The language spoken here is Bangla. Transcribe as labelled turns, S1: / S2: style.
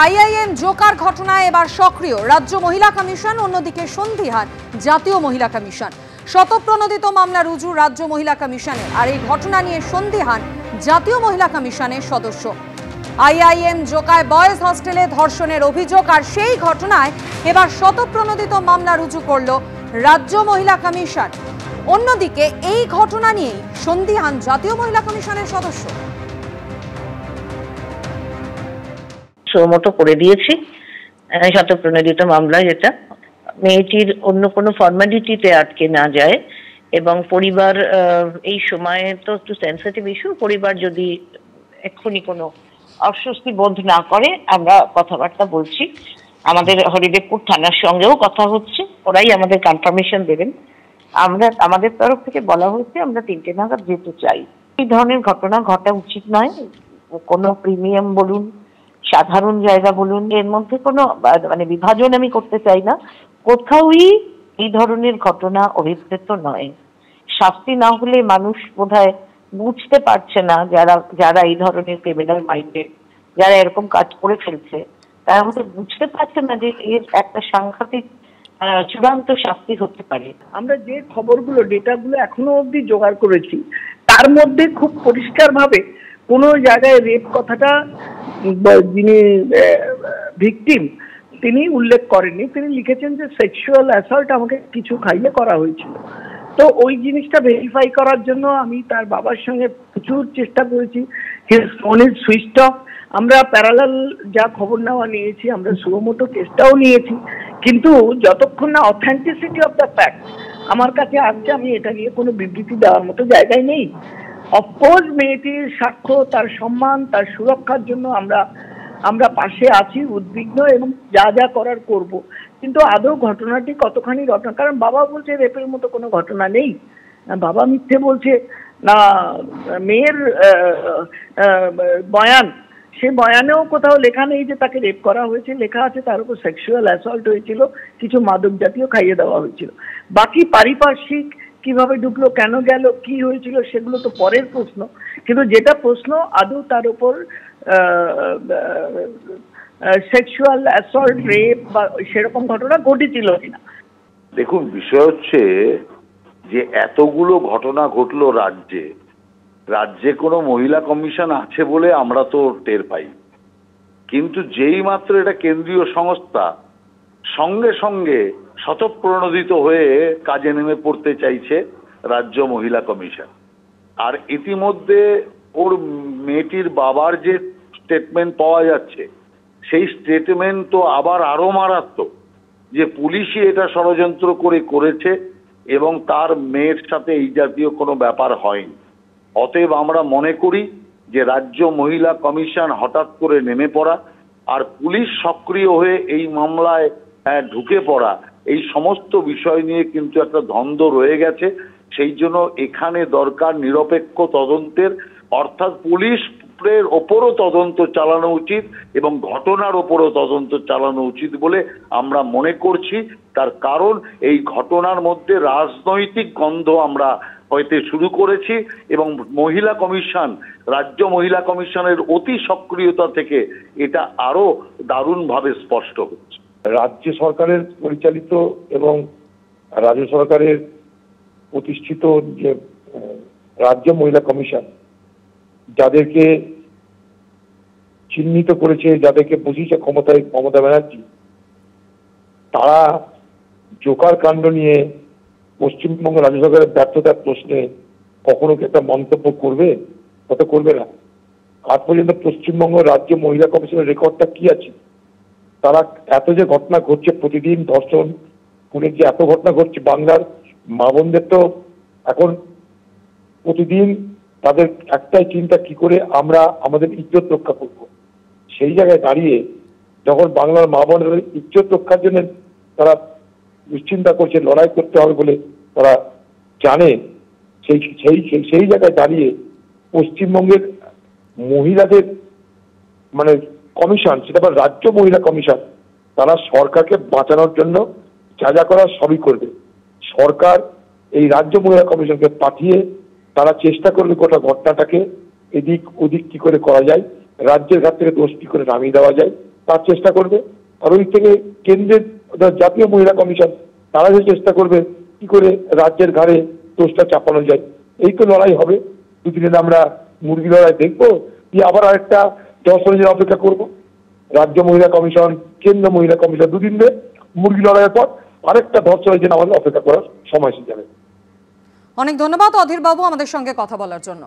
S1: আইআইএম জোকার ঘটনায় এবার সক্রিয় রাজ্য মহিলা কমিশন, অন্যদিকে সন্দিহান জাতীয় মহিলা কমিশন। শতপ্রণোদিত মামলা রুজু রাজ্য মহিলা কমিশনে, আর এই ঘটনা নিয়ে সন্দিহান জাতীয় মহিলা কমিশনের সদস্য। আইআইএম জোকায় বয়েজ হস্টেলে ধর্ষণের অভিযোগ, আর সেই ঘটনায় এবার শতপ্রণোদিত মামলা রুজু করল রাজ্য মহিলা কমিশন। অন্যদিকে এই ঘটনা নিয়েই সন্দিহান জাতীয় মহিলা কমিশনের সদস্য।
S2: সুমোটো করে দিয়েছি শতপ্রণোদিত মামলা, যেটা মেয়েটির অন্য কোনো ফর্মালিটিতে আটকে না যায় এবং পরিবার এই সময়ে তো একটু সেন্সিটিভ ইস্যু, পরিবার যদি এক্ষুনি কোনো অস্বস্তি বোধ না করে আমরা কথাবার্তা বলছি। আমাদের হরিদেবপুর থানার সঙ্গেও কথা হচ্ছে, ওরাই আমাদের কনফার্মেশন দেবেন। আমাদের তরফ থেকে বলা হয়েছে আমরা 3টে নাগাদ যেতে চাই। এই ধরনের ঘটনা ঘটা উচিত নয়। কোনো প্রিমিয়াম বলুন, সাধারণ জায়গা বলুন, এর মধ্যে কোনো বিভাজন আমি করতে চাই না। কোথাওই এই ধরনের ঘটনা অভিপ্রেত নয়। শাস্তি না হলে মানুষ বোধহয় বুঝতে পারছে না, যারা এই ধরনের ক্রিমিনাল মাইন্ডেড, যারা এরকম কাজ করে ফেলছে, তারা হয়তো বুঝতে পারছে না যে এর একটা সাংঘাতিক চূড়ান্ত শাস্তি হতে পারে।
S3: আমরা যে খবরগুলো, ডেটাগুলো এখনো অবধি জোগাড় করেছি, তার মধ্যে খুব পরিষ্কার ভাবে কোনো জায়গায় রেপ কথাটা যিনি ভিকটিম তিনি উল্লেখ করেননি। তিনি লিখেছেন যে সেক্সুয়াল অ্যাসল্ট আমাকে কিছু খাইয়ে করা হয়েছিল। তো ওই জিনিসটা ভেরিফাই করার জন্য আমি তার বাবার সঙ্গে প্রচুর চেষ্টা করেছি। His phone is switched off. আমরা প্যারালাল যা খবর নেওয়া নিয়েছি, আমরা সুমোটো কেসটাও নিয়েছি, কিন্তু যতক্ষণ না অথেন্টিসিটি অফ দ্য ফ্যাক্ট আমার কাছে আসছে, আমি এটা নিয়ে কোনো বিবৃতি দেওয়ার মতো জায়গায় নেই। অফকোর্স মেয়েটির স্বার্থ, তার সম্মান, তার সুরক্ষার জন্য আমরা পাশে আছি, উদ্বিগ্ন, এবং যা যা করার করব। কিন্তু আদৌ ঘটনাটি কতখানি ঘটনা, কারণ বাবা বলছে রেপের মতো কোনো ঘটনা নেই, বাবা মিথ্যে বলছে না। মেয়ের বয়ান, সে বয়ানেও কোথাও লেখা নেই যে তাকে রেপ করা হয়েছে, লেখা আছে তার উপর সেক্সুয়াল অ্যাসল্ট হয়েছিল, কিছু মাদক জাতীয় খাইয়ে দেওয়া হয়েছিল। বাকি পারিপার্শ্বিক কিভাবে ঢুকলো, কেন গেল, কি হয়েছিল, সেগুলো তো পরের প্রশ্ন। কিন্তু যেটা প্রশ্ন, আদৌ তার উপর সেক্সুয়াল অ্যাসল্ট, রেপ বা সেরকম ঘটনা ঘটেছিল কিনা।
S4: দেখুন, বিষয় হচ্ছে যে এতগুলো ঘটনা ঘটলো রাজ্যে কোনো মহিলা কমিশন আছে বলে আমরা তো টের পাই, কিন্তু যেই মাত্র এটা কেন্দ্রীয় সংস্থা, সঙ্গে সঙ্গে শতপ্রণোদিত হয়ে কাজে নেমে পড়তে চাইছে রাজ্য মহিলা কমিশন। আর ইতিমধ্যে ওর মেয়েটির বাবার যে স্টেটমেন্ট পাওয়া যাচ্ছে, সেই স্টেটমেন্ট তো আবার আরো মারাত্মক, যে পুলিশই এটা ষড়যন্ত্র করেছে এবং তার মেয়ের সাথে এই জাতীয় কোনো ব্যাপার হয়নি। অতএব আমরা মনে করি যে রাজ্য মহিলা কমিশন হঠাৎ করে নেমে পড়া আর পুলিশ সক্রিয় হয়ে এই মামলায় ঢুকে পড়া, এই সমস্ত বিষয় নিয়ে কিন্তু একটা দ্বন্দ্ব রয়ে গেছে। সেই জন্য এখানে দরকার নিরপেক্ষ তদন্তের, অর্থাৎ পুলিশের ওপরও তদন্ত চালানো উচিত এবং ঘটনার ওপরও তদন্ত চালানো উচিত বলে আমরা মনে করছি। তার কারণ এই ঘটনার মধ্যে রাজনৈতিক গন্ধ আমরা হইতে শুরু করেছি এবং মহিলা কমিশন, রাজ্য মহিলা কমিশনের অতি সক্রিয়তা থেকে এটা আরো দারুণভাবে স্পষ্ট হচ্ছে।
S5: রাজ্য সরকারের পরিচালিত এবং রাজ্য সরকারের প্রতিষ্ঠিত যে রাজ্য মহিলা কমিশন, যাদেরকে চিহ্নিত করেছে, যাদেরকে বসিয়েছে ক্ষমতায় মমতা ব্যানার্জি, তারা জোকার কাণ্ড নিয়ে পশ্চিমবঙ্গ রাজ্য সরকারের ব্যর্থতার প্রশ্নে কখনো কি একটা মন্তব্য করবে? কত করবে না। আজ পর্যন্ত পশ্চিমবঙ্গ রাজ্য মহিলা কমিশনের রেকর্ডটা কি আছে? তারা এত যে ঘটনা ঘটছে, প্রতিদিন ধর্ষণ, খুনের যে এত ঘটনা ঘটছে, বাংলার মা বোনদের তো এখন প্রতিদিন তাদের একটাই চিন্তা, কি করে আমরা আমাদের ইজ্জত রক্ষা করব। সেই জায়গায় দাঁড়িয়ে যখন বাংলার মা বোনের ইজ্জত রক্ষার জন্য তারা দুশ্চিন্তা করছে, লড়াই করতে হবে বলে তারা জানে, সেই জায়গায় দাঁড়িয়ে পশ্চিমবঙ্গের মহিলাদের কমিশন, সেটা আবার রাজ্য মহিলা কমিশন, তারা সরকারকে বাঁচানোর জন্য যা যা করার সবই করবে। সরকার এই রাজ্য মহিলা কমিশনকে পাঠিয়ে তারা চেষ্টা করবে গোটা ঘটনাটাকে এদিক ওদিক কি করে করা যায়, রাজ্যের ঘাট থেকে দোষ কি করে নামিয়ে দেওয়া যায়, তার চেষ্টা করবে, আর ওই থেকে কেন্দ্রের জাতীয় মহিলা কমিশন তারা যে চেষ্টা করবে কি করে রাজ্যের ঘাড়ে দোষটা চাপানো যায়। এই তো লড়াই হবে। দুদিনে আমরা মুরগি লড়াই দেখবো, কি আবার আরেকটা 10 দিন অপেক্ষা করব? রাজ্য মহিলা কমিশন, কেন্দ্র মহিলা কমিশন, দুদিন ধরে মুরগি লড়াইয়ের পর আরেকটা 10 দিন আমাদের অপেক্ষা করার সময় এসে যাবে।
S1: অনেক ধন্যবাদ অধীর বাবু আমাদের সঙ্গে কথা বলার জন্য।